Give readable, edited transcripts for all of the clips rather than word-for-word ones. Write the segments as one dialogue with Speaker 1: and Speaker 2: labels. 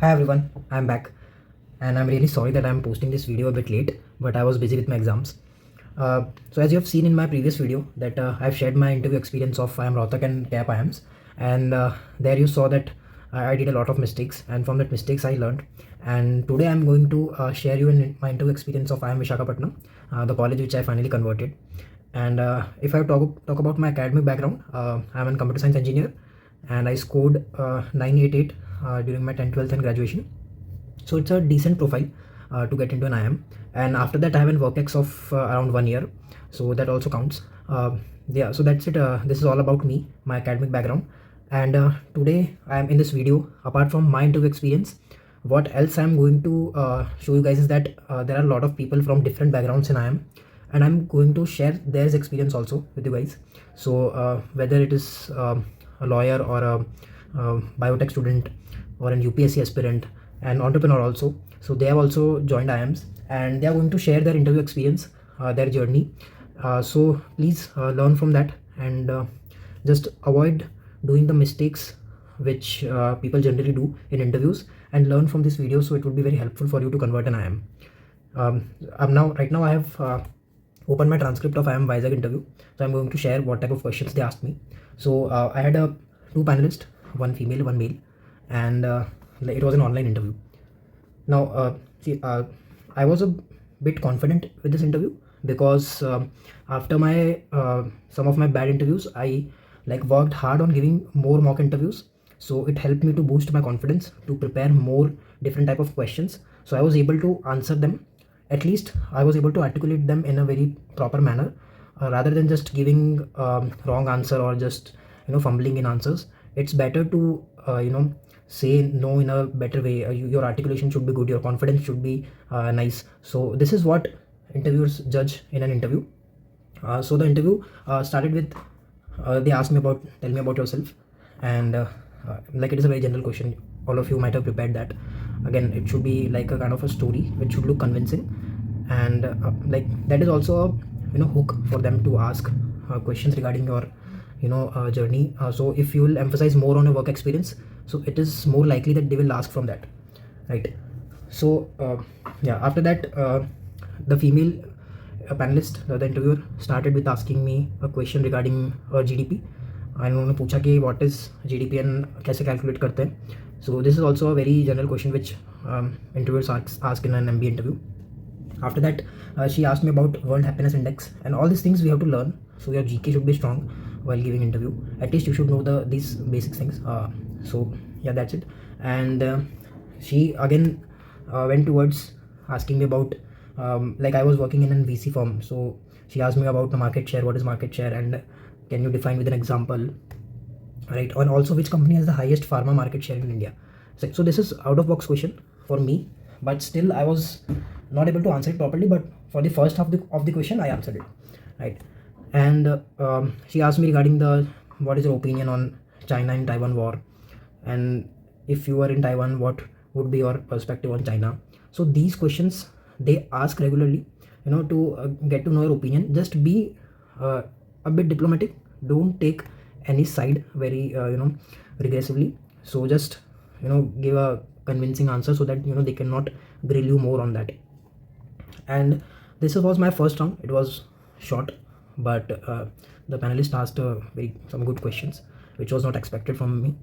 Speaker 1: Hi everyone, I'm back and I'm really sorry that I'm posting this video a bit late, but I was busy with my exams. So as you have seen in my previous video that I've shared my interview experience of IIM Rohtak and CAP IIMs, and there you saw that I did a lot of mistakes, and from that mistakes I learned. And today I'm going to share you my interview experience of IIM Visakhapatnam, the college which I finally converted. And if I talk about my academic background, I'm a computer science engineer and I scored 988 during my 10th, 12th and graduation. So it's a decent profile to get into an IIM. And after that I have a work-ex of around 1 year. So that also counts. Yeah, so that's it. This is all about me, my academic background. And today I am in this video, apart from my interview experience, what else I'm going to show you guys is that there are a lot of people from different backgrounds in IIM, and I'm going to share their experience also with you guys. So whether it is a lawyer or a biotech student or an UPSC aspirant and entrepreneur also, so they have also joined IIMs and they are going to share their interview experience, their journey. So please learn from that and just avoid doing the mistakes which people generally do in interviews, and learn from this video, so it would be very helpful for you to convert an IIM. Right now I have opened my transcript of IIM Vizag interview, so I'm going to share what type of questions they asked me. So I had two panelists, one female, one male, and it was an online interview. Now I was a bit confident with this interview because after my some of my bad interviews, I worked hard on giving more mock interviews. So it helped me to boost my confidence to prepare more different type of questions. So I was able to answer them. At least I was able to articulate them in a very proper manner, rather than just giving wrong answer or just fumbling in answers. It's better to say no in a better way. Your articulation should be good, your confidence should be nice. So this is what interviewers judge in an interview. So the interview started with they asked me about, tell me about yourself, and it is a very general question. All of you might have prepared that. Again, it should be like a kind of a story which should look convincing, and that is also a hook for them to ask questions regarding your journey. So if you will emphasize more on your work experience, so it is more likely that they will ask from that, right? So yeah, after that the female panelist, the interviewer, started with asking me a question regarding GDP. and उन्होंने पूछा कि what is GDP and कैसे calculate करते हैं. So this is also a very general question which interviewers ask in an MBA interview. After that she asked me about World Happiness Index, and all these things we have to learn. So your GK should be strong while giving interview. At least you should know these basic things. So yeah, that's it. And she again went towards asking me about I was working in a VC firm. So she asked me about the market share, what is market share, and can you define with an example, right? And also which company has the highest pharma market share in India. So this is out of box question for me, but still I was not able to answer it properly. But for the first half of the question I answered it, right? And she asked me regarding what is your opinion on China and Taiwan war, and if you were in Taiwan, what would be your perspective on China. So these questions they ask regularly, to get to know your opinion. Just be a bit diplomatic, don't take any side very regressively. So just give a convincing answer so that they cannot grill you more on that. And this was my first round. It was short, but the panelist asked some good questions which was not expected from me.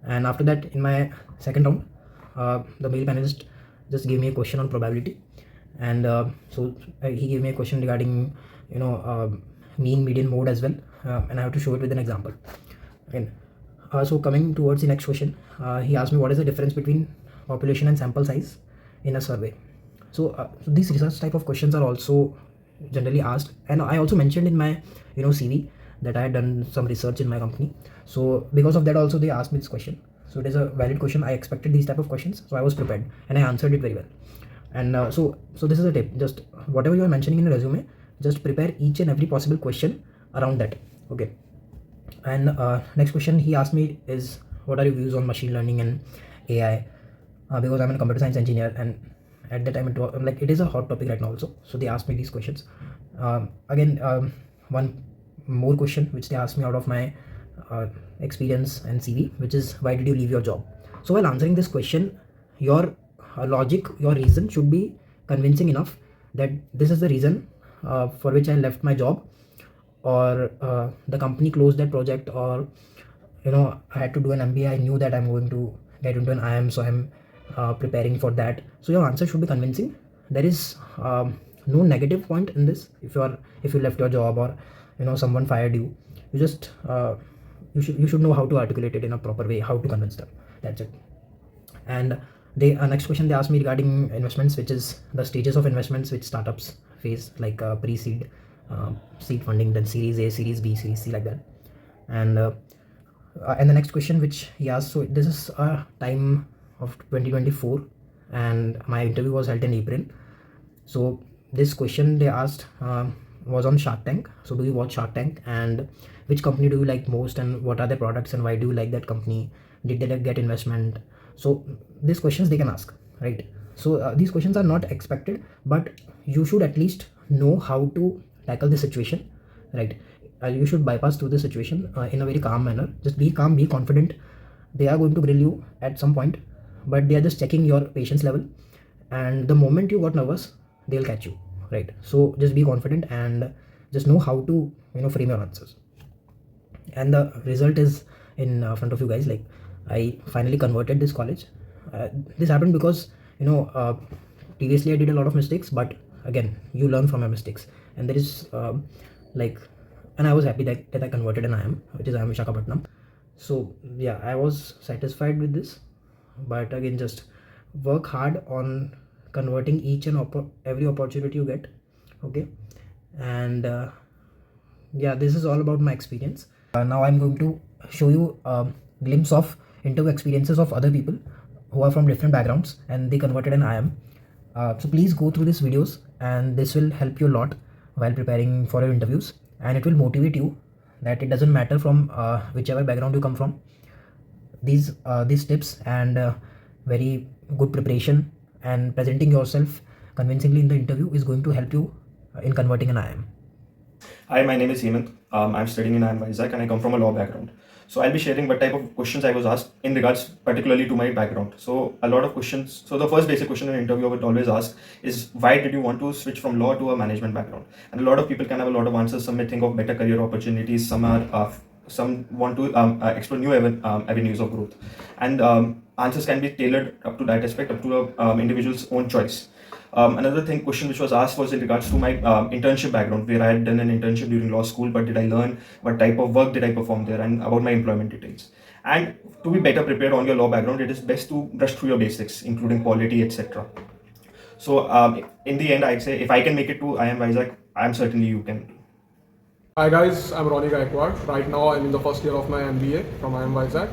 Speaker 1: And after that, in my second round, the male panelist just gave me a question on probability, and so he gave me a question regarding mean, median, mode as well, and I have to show it with an example. Again, so coming towards the next question, he asked me what is the difference between population and sample size in a survey. So these research type of questions are also generally asked, and I also mentioned in my CV that I had done some research in my company. So because of that also they asked me this question. So it is a valid question. I expected these type of questions, so I was prepared and I answered it very well. And so this is a tip. Just whatever you are mentioning in a resume, just prepare each and every possible question around that. Okay. And next question he asked me is, what are your views on machine learning and AI? Because I'm a computer science engineer, and at that time it is a hot topic right now also. So they asked me these questions. Again, one more question which they asked me out of my experience and CV, which is, why did you leave your job? So while answering this question, your logic, your reason should be convincing enough that this is the reason for which I left my job, or the company closed that project, or I had to do an MBA. I knew that I'm going to get into an IIM, so I'm preparing for that. So your answer should be convincing. There is no negative point in this. If you left your job, or someone fired you, you just you should know how to articulate it in a proper way, how to convince them. That's it. And the next question they asked me regarding investments, which is the stages of investments which startups face, like pre-seed, seed funding, then Series A, Series B, Series C, like that. And the next question which he asked, so this is a time of 2024, and my interview was held in April. So this question they asked was on Shark Tank. So do you watch Shark Tank, and which company do you like most, and what are their products, and why do you like that company? Did they get investment? So these questions they can ask, right? So these questions are not expected, but you should at least know how to tackle the situation, right? You should bypass through the situation in a very calm manner. Just be calm, be confident. They are going to grill you at some point, but they are just checking your patience level, and the moment you got nervous, they'll catch you, right? So just be confident and just know how to frame your answers. And the result is in front of you guys. Like, I finally converted this college. This happened because previously I did a lot of mistakes, but again, you learn from your mistakes, and there is and I was happy that I converted an IIM, which is IIM Visakhapatnam. So yeah, I was satisfied with this, but again, just work hard on converting each and every opportunity you get. Okay. And yeah, this is all about my experience. Now I'm going to show you a glimpse of interview experiences of other people who are from different backgrounds and they converted an IIM. So please go through these videos, and this will help you a lot while preparing for your interviews, and it will motivate you that it doesn't matter from whichever background you come from. These tips and very good preparation and presenting yourself convincingly in the interview is going to help you in converting an IIM.
Speaker 2: Hi, my name is Hemant. I'm studying in IIM Vizag and I come from a law background. So I'll be sharing what type of questions I was asked in regards particularly to my background. So a lot of questions. So the first basic question in an interview I would always ask is, why did you want to switch from law to a management background? And a lot of people can have a lot of answers. Some may think of better career opportunities. Some are some want to explore new avenues of growth. And answers can be tailored up to that aspect, up to the individual's own choice. Another question which was asked was in regards to my internship background, where I had done an internship during law school, but did I learn, what type of work did I perform there, and about my employment details. And to be better prepared on your law background, it is best to brush through your basics, including polity, etc. So in the end, I'd say if I can make it to IIM Vizag, I'm certainly you can.
Speaker 3: Hi guys, I'm Ronnie Gaikwad. Right now I'm in the first year of my MBA from IIM Vizag.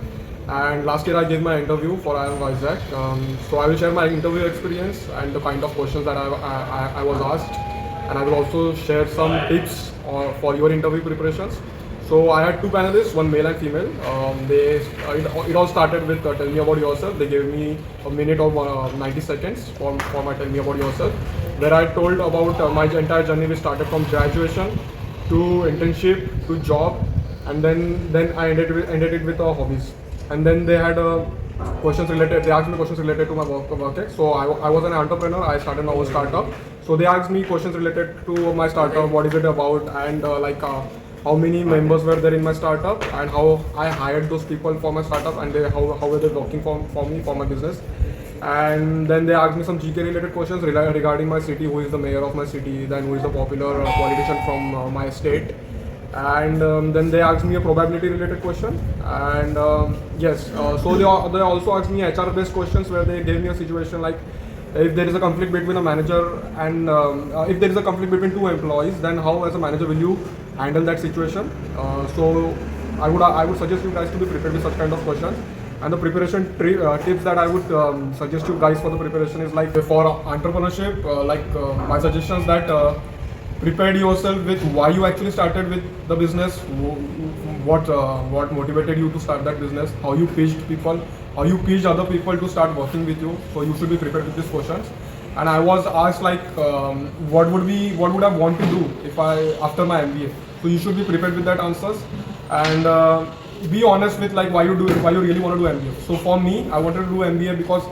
Speaker 3: And last year I gave my interview for IIM Vizag. So I will share my interview experience and the kind of questions that I was asked. And I will also share some tips for your interview preparations. So I had two panelists, one male and female. It all started with tell me about yourself. They gave me a minute of 90 seconds for my tell me about yourself, where I told about my entire journey. We started from graduation to internship to job, and then I ended it with hobbies. And then they had questions related. They asked me questions related to my work. So I was an entrepreneur. I started my own startup. So they asked me questions related to my startup. What is it about, and how many members were there in my startup, and how I hired those people for my startup, and how were they working for me for my business. And then they asked me some GK related questions regarding my city, who is the mayor of my city, then who is the popular politician from my state. And then they asked me a probability related question. And so they also asked me HR based questions, where they gave me a situation like, if there is a conflict between a manager and if there is a conflict between two employees, then how as a manager will you handle that situation? So I would suggest you guys to be prepared with such kind of questions. And the preparation tips that I would suggest you guys for the preparation is like, for entrepreneurship, my suggestions that prepare yourself with why you actually started with the business, what motivated you to start that business, how you pitched people, how you pitched other people to start working with you. So you should be prepared with these questions. And I was asked what would I want to do if after my MBA. So you should be prepared with that answers, and be honest with why you really want to do MBA. So for me, I wanted to do MBA because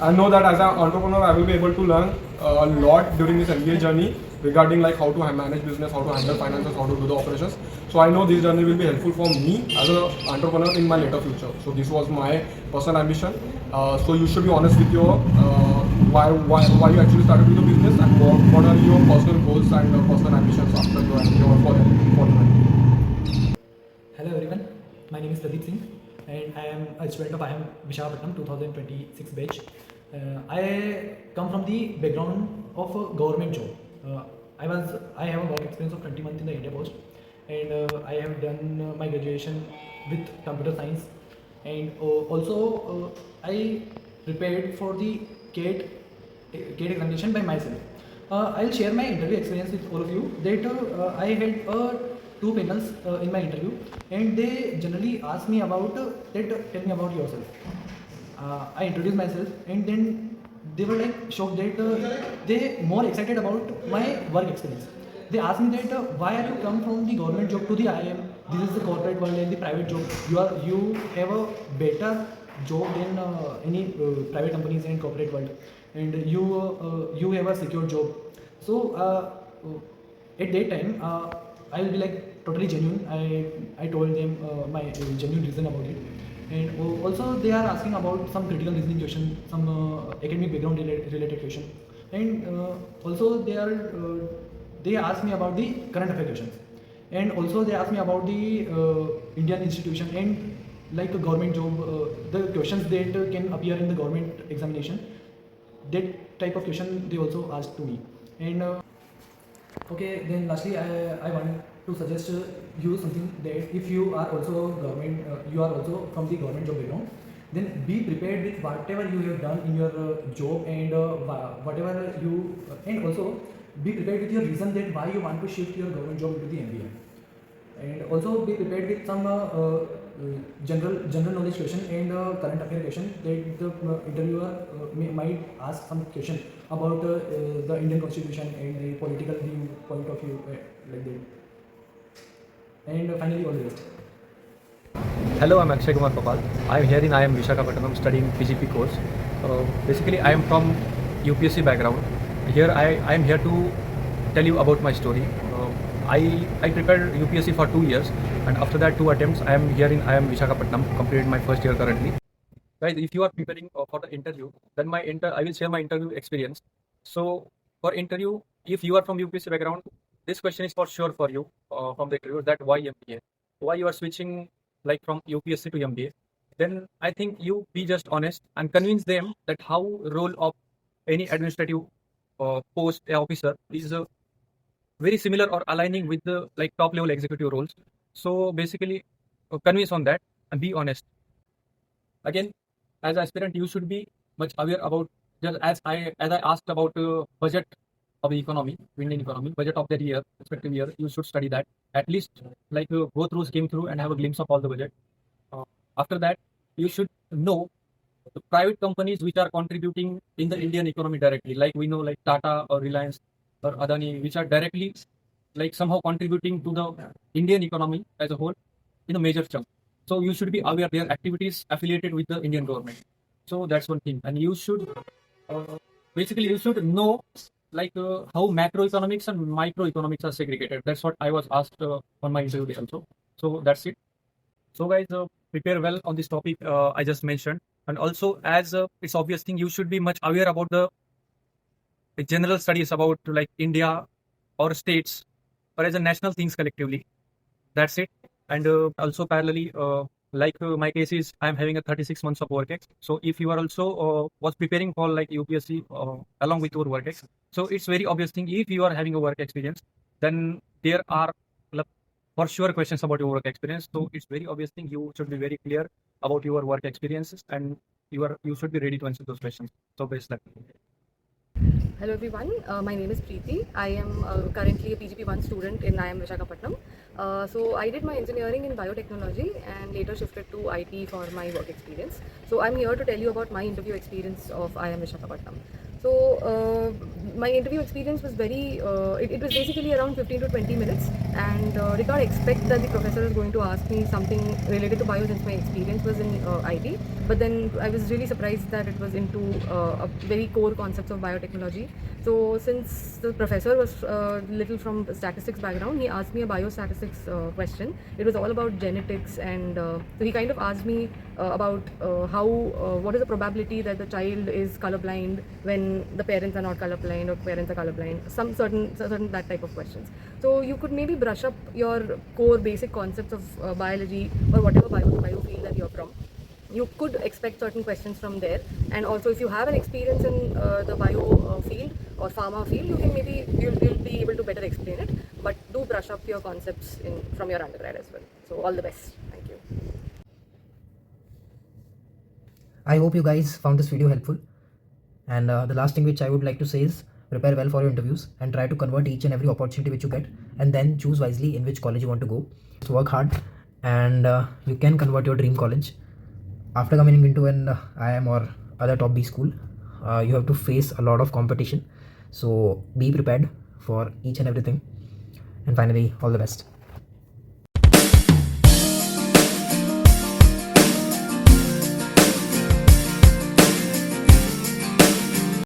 Speaker 3: I know that as an entrepreneur, I will be able to learn a lot during this MBA journey regarding like how to manage business, how to handle finances, how to do the operations. So I know this journey will be helpful for me as an entrepreneur in my later future. So this was my personal ambition. So you should be honest with your why you actually started with the business and what are your personal goals and personal ambitions after your MBA or for your MBA.
Speaker 4: Hello everyone, my name is Pradeep Singh and I am a student of IIM Vizag 2026 batch. I come from the background of a government job. I have a work experience of 20 months in the India Post, and I have done my graduation with computer science, and also I prepared for the CAT examination by myself. I'll share my interview experience with all of you. That I had two panels in my interview, and they generally ask me about tell me about yourself. I introduced myself, and then they were like shocked that they more excited about my work experience. They asked me that why are you come from the government job to the IIM? This is the corporate world and the private job. You have a better job than any private companies and corporate world, and you have a secure job. So at that time I will be like totally genuine. I told them my genuine reason about it, and also they are asking about some critical reasoning question, some academic background related question, and also they ask me about the current affair questions, and also they ask me about the Indian institution and like a government job, the questions that can appear in the government examination. That type of question they also asked to me, and okay, then lastly I want to suggest you something, that if you are also government, you are also from the government job background, then be prepared with whatever you have done in your job, and whatever you and also be prepared with your reason that why you want to shift your government job into the MBA, and also be prepared with some general knowledge question and current affair question, that the interviewer might ask some question about the Indian constitution and the political view point of view, like that. And finally, all the best.
Speaker 5: Hello, I'm Akshay Kumar Papal. I'm here in IIM Vizag studying PGP course. Basically, I am from UPSC background. Here, I am here to tell you about my story. I prepared UPSC for 2 years, and after that 2 attempts, I am here in IIM Vizag, completed my first year currently. Guys, if you are preparing for the interview, then I will share my interview experience. So, for interview, if you are from UPSC background, this question is for sure for you from the interview, that why MBA? Why you are switching like from UPSC to MBA? Then I think you be just honest and convince them that how role of any administrative post officer is very similar or aligning with the like top level executive roles. So basically, convince on that and be honest. Again, as an aspirant, you should be much aware about, just as I asked about budget of the economy, Indian economy, budget of that year, respective year, you should study that. At least like go through, skim through, and have a glimpse of all the budget. After that, you should know the private companies which are contributing in the Indian economy directly, like we know like Tata or Reliance or Adani, which are directly like somehow contributing to the Indian economy as a whole in a major chunk. So you should be aware their activities affiliated with the Indian government. So that's one thing, and you should basically you should know like how macroeconomics and microeconomics are segregated. That's what I was asked on my interview also. So that's it. So guys, prepare well on this topic I just mentioned, and also as it's obvious thing, you should be much aware about the general studies about like India or states or as a national things collectively. That's it. And also parallelly, my case is I'm having a 36 months of work ex. So if you are also was preparing for like UPSC along with your work ex, so it's very obvious thing, if you are having a work experience, then there are for sure questions about your work experience. So it's very obvious thing, you should be very clear about your work experiences, and you should be ready to answer those questions. So best luck.
Speaker 6: Hello everyone, my name is Preeti. I am currently a PGP1 student in IIM Vizag. So I did my engineering in biotechnology and later shifted to IT for my work experience. So I'm here to tell you about my interview experience of IIM Vizag. So my interview experience was very, it was basically around 15 to 20 minutes, and did not expect that the professor was going to ask me something related to bio since my experience was in IT. But then I was really surprised that it was into a very core concepts of biotechnology. So since the professor was little from statistics background, he asked me a biostatistics question. It was all about genetics, and so he kind of asked me about what is the probability that the child is colorblind when the parents are not colorblind or parents are colorblind, some certain that type of questions. So you could maybe brush up your core basic concepts of biology or whatever bio field that you're from. You could expect certain questions from there, and also if you have an experience in the bio field or pharma field, you'll be able to better explain it. But do brush up your concepts from your undergrad as well. So all the best. Thank you.
Speaker 1: I hope you guys found this video helpful. And the last thing which I would like to say is prepare well for your interviews and try to convert each and every opportunity which you get, and then choose wisely in which college you want to go. So work hard, and you can convert your dream college. After coming into an IIM or other top B school, you have to face a lot of competition. So be prepared for each and everything. And finally, all the best.